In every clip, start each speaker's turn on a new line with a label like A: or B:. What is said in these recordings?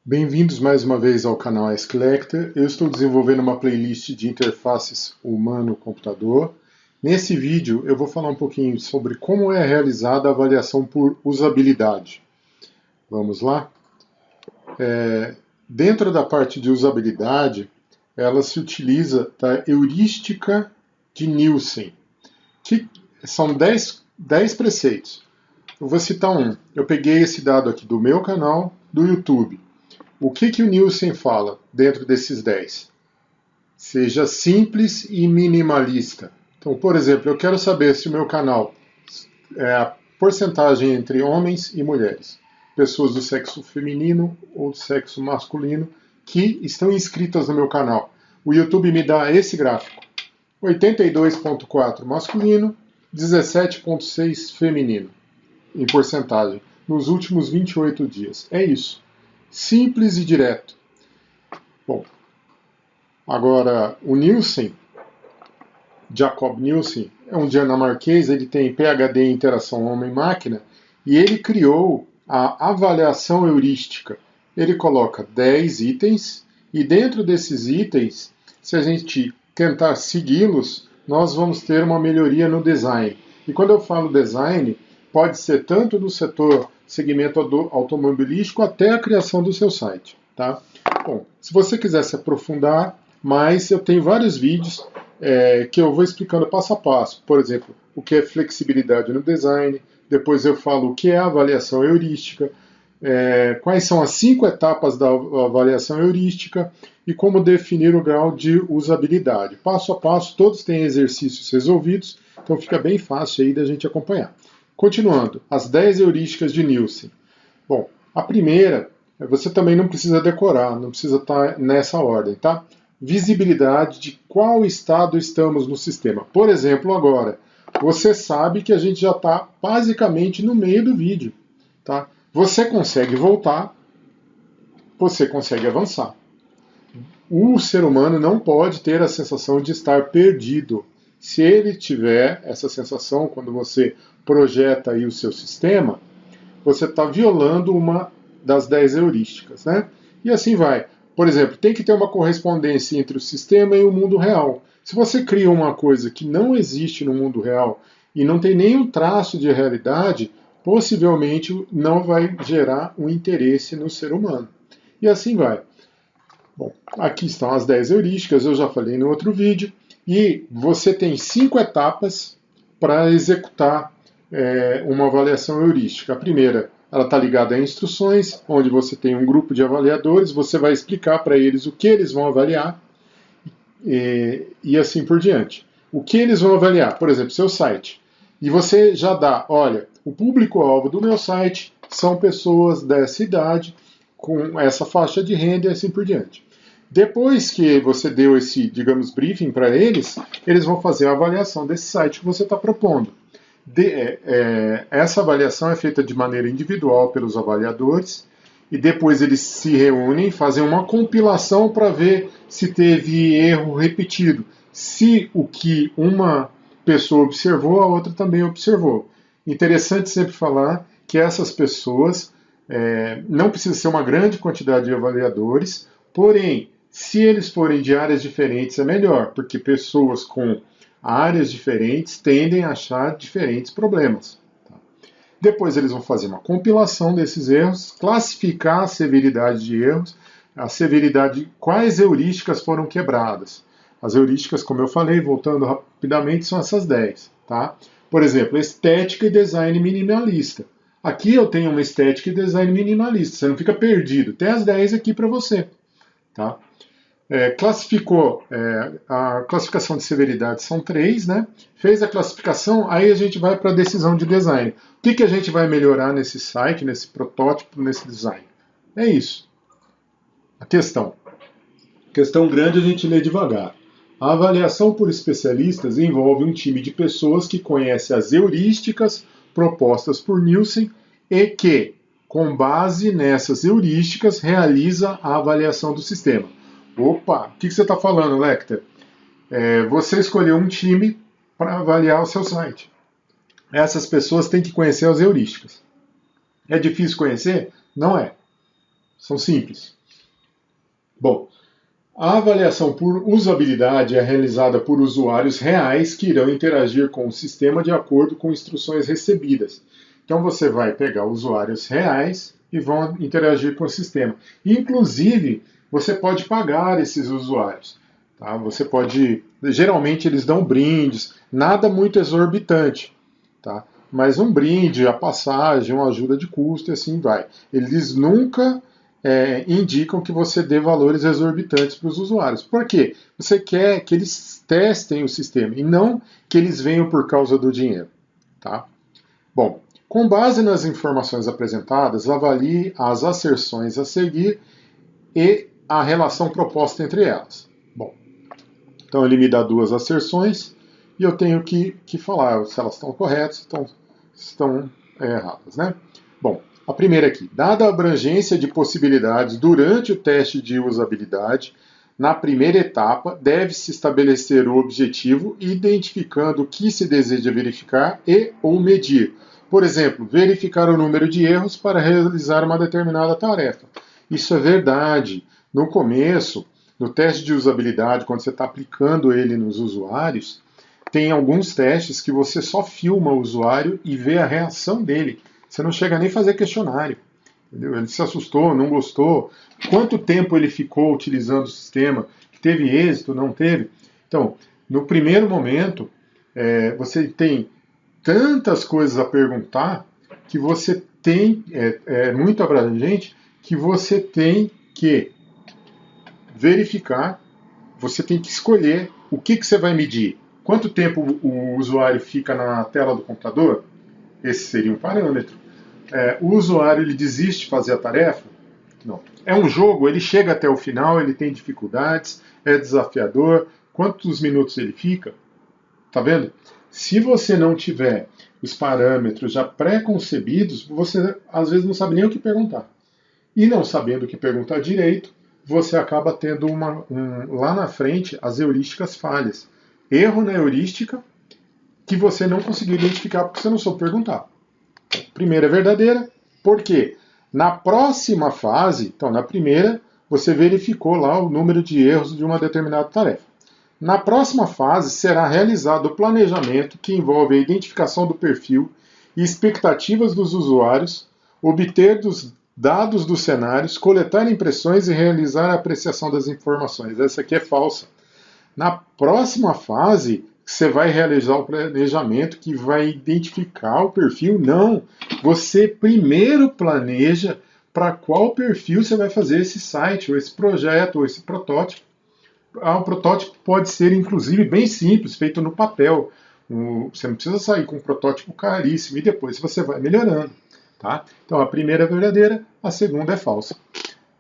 A: Bem-vindos mais uma vez ao canal Ask Lecter. Eu estou desenvolvendo uma playlist de interfaces humano-computador. Nesse vídeo eu vou falar um pouquinho sobre como é realizada a avaliação por usabilidade. Vamos lá? Dentro da parte de usabilidade, ela se utiliza da heurística de Nielsen, que são 10 preceitos. Eu vou citar um. Eu peguei esse dado aqui do meu canal do YouTube. O que o Nielsen fala dentro desses 10? Seja simples e minimalista. Então, por exemplo, eu quero saber se o meu canal é a porcentagem entre homens e mulheres, pessoas do sexo feminino ou do sexo masculino que estão inscritas no meu canal. O YouTube me dá esse gráfico: 82,4 masculino, 17,6 feminino, em porcentagem, nos últimos 28 dias. É isso. Simples e direto. Bom, agora o Nielsen, Jacob Nielsen, é um dinamarquês, ele tem PhD em interação homem-máquina e ele criou a avaliação heurística. Ele coloca 10 itens e dentro desses itens, se a gente tentar segui-los, nós vamos ter uma melhoria no design. E quando eu falo design, pode ser tanto no setor segmento automobilístico até a criação do seu site. Tá? Bom, se você quiser se aprofundar mais, eu tenho vários vídeos que eu vou explicando passo a passo. Por exemplo, o que é flexibilidade no design, depois eu falo o que é avaliação heurística, quais são as 5 etapas da avaliação heurística e como definir o grau de usabilidade. Passo a passo, todos têm exercícios resolvidos, então fica bem fácil aí da gente acompanhar. Continuando, as 10 heurísticas de Nielsen. Bom, a primeira, você também não precisa decorar, não precisa estar nessa ordem, tá? Visibilidade de qual estado estamos no sistema. Por exemplo, agora, você sabe que a gente já está basicamente no meio do vídeo, tá? Você consegue voltar, você consegue avançar. O ser humano não pode ter a sensação de estar perdido. Se ele tiver essa sensação quando você projeta aí o seu sistema, você está violando uma das 10 heurísticas, né? E assim vai. Por exemplo, tem que ter uma correspondência entre o sistema e o mundo real. Se você cria uma coisa que não existe no mundo real e não tem nenhum traço de realidade, possivelmente não vai gerar um interesse no ser humano. E assim vai. Bom, aqui estão as 10 heurísticas, eu já falei no outro vídeo. E você tem 5 etapas para executar uma avaliação heurística. A primeira, ela está ligada a instruções, onde você tem um grupo de avaliadores, você vai explicar para eles o que eles vão avaliar e assim por diante. O que eles vão avaliar? Por exemplo, seu site. E você já dá, olha, o público-alvo do meu site são pessoas dessa idade, com essa faixa de renda e assim por diante. Depois que você deu esse, digamos, briefing para eles, eles vão fazer a avaliação desse site que você está propondo. Essa avaliação é feita de maneira individual pelos avaliadores e depois eles se reúnem, fazem uma compilação para ver se teve erro repetido, se o que uma pessoa observou, a outra também observou. Interessante sempre falar que essas pessoas, não precisa ser uma grande quantidade de avaliadores, porém, se eles forem de áreas diferentes é melhor, porque pessoas com áreas diferentes tendem a achar diferentes problemas. Tá? Depois eles vão fazer uma compilação desses erros, classificar a severidade de erros, a severidade, quais heurísticas foram quebradas. As heurísticas, como eu falei, voltando rapidamente, são essas 10. Tá? Por exemplo, estética e design minimalista. Aqui eu tenho uma estética e design minimalista, você não fica perdido. Tem as 10 aqui para você. Tá? Classificou, a classificação de severidade são 3, né? Fez a classificação, aí a gente vai para a decisão de design. O que a gente vai melhorar nesse site, nesse protótipo, nesse design? É isso. A questão grande a gente lê devagar. A avaliação por especialistas envolve um time de pessoas que conhece as heurísticas propostas por Nielsen e que, com base nessas heurísticas, realiza a avaliação do sistema. Opa, o que você está falando, Lecter? Você escolheu um time para avaliar o seu site. Essas pessoas têm que conhecer as heurísticas. É difícil conhecer? Não é. São simples. Bom, a avaliação por usabilidade é realizada por usuários reais que irão interagir com o sistema de acordo com instruções recebidas. Então você vai pegar usuários reais e vão interagir com o sistema. Inclusive, você pode pagar esses usuários. Tá? Você pode. Geralmente eles dão brindes, nada muito exorbitante. Tá? Mas um brinde, a passagem, uma ajuda de custo e assim vai. Eles nunca indicam que você dê valores exorbitantes para os usuários. Por quê? Você quer que eles testem o sistema e não que eles venham por causa do dinheiro. Tá? Bom, com base nas informações apresentadas, avalie as asserções a seguir e a relação proposta entre elas. Bom, então ele me dá duas asserções e eu tenho que falar se elas estão corretas, estão erradas, né? Bom, a primeira aqui. Dada a abrangência de possibilidades durante o teste de usabilidade, na primeira etapa, deve-se estabelecer o objetivo, identificando o que se deseja verificar e ou medir. Por exemplo, verificar o número de erros para realizar uma determinada tarefa. Isso é verdade. No começo, no teste de usabilidade, quando você está aplicando ele nos usuários, tem alguns testes que você só filma o usuário e vê a reação dele. Você não chega nem a fazer questionário. Entendeu? Ele se assustou, não gostou, quanto tempo ele ficou utilizando o sistema, teve êxito, não teve. Então, no primeiro momento, você tem tantas coisas a perguntar que você tem, muito abrangente, que você tem que verificar, você tem que escolher o que você vai medir. Quanto tempo o usuário fica na tela do computador? Esse seria um parâmetro. O usuário ele desiste de fazer a tarefa? Não. É um jogo, ele chega até o final, ele tem dificuldades, é desafiador. Quantos minutos ele fica? Tá vendo? Se você não tiver os parâmetros já pré-concebidos, você às vezes não sabe nem o que perguntar. E não sabendo o que perguntar direito, você acaba tendo lá na frente as heurísticas falhas. Erro na heurística que você não conseguiu identificar porque você não soube perguntar. Primeira é verdadeira, por quê? Na próxima fase, então na primeira, você verificou lá o número de erros de uma determinada tarefa. Na próxima fase, será realizado o planejamento que envolve a identificação do perfil e expectativas dos usuários, obter dos dados dos cenários, coletar impressões e realizar a apreciação das informações. Essa aqui é falsa. Na próxima fase, você vai realizar o planejamento que vai identificar o perfil? Não. Você primeiro planeja para qual perfil você vai fazer esse site, ou esse projeto, ou esse protótipo. O protótipo pode ser, inclusive, bem simples, feito no papel. Você não precisa sair com um protótipo caríssimo e depois você vai melhorando. Tá? Então a primeira é verdadeira, a segunda é falsa.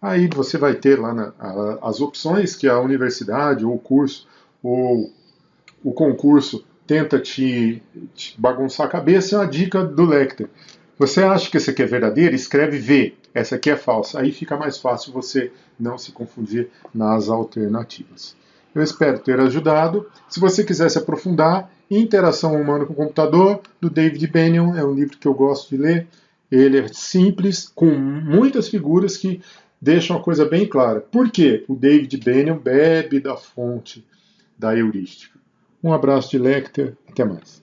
A: Aí você vai ter lá as opções que a universidade, ou o curso, ou o concurso tenta te bagunçar a cabeça. É uma dica do Lecter. Você acha que essa aqui é verdadeira? Escreve V. Essa aqui é falsa. Aí fica mais fácil você não se confundir nas alternativas. Eu espero ter ajudado. Se você quiser se aprofundar, Interação Humana com o Computador, do David Benioff, é um livro que eu gosto de ler. Ele é simples, com muitas figuras que deixam a coisa bem clara. Por quê? O David Benioff bebe da fonte da heurística. Um abraço de Lecter, até mais.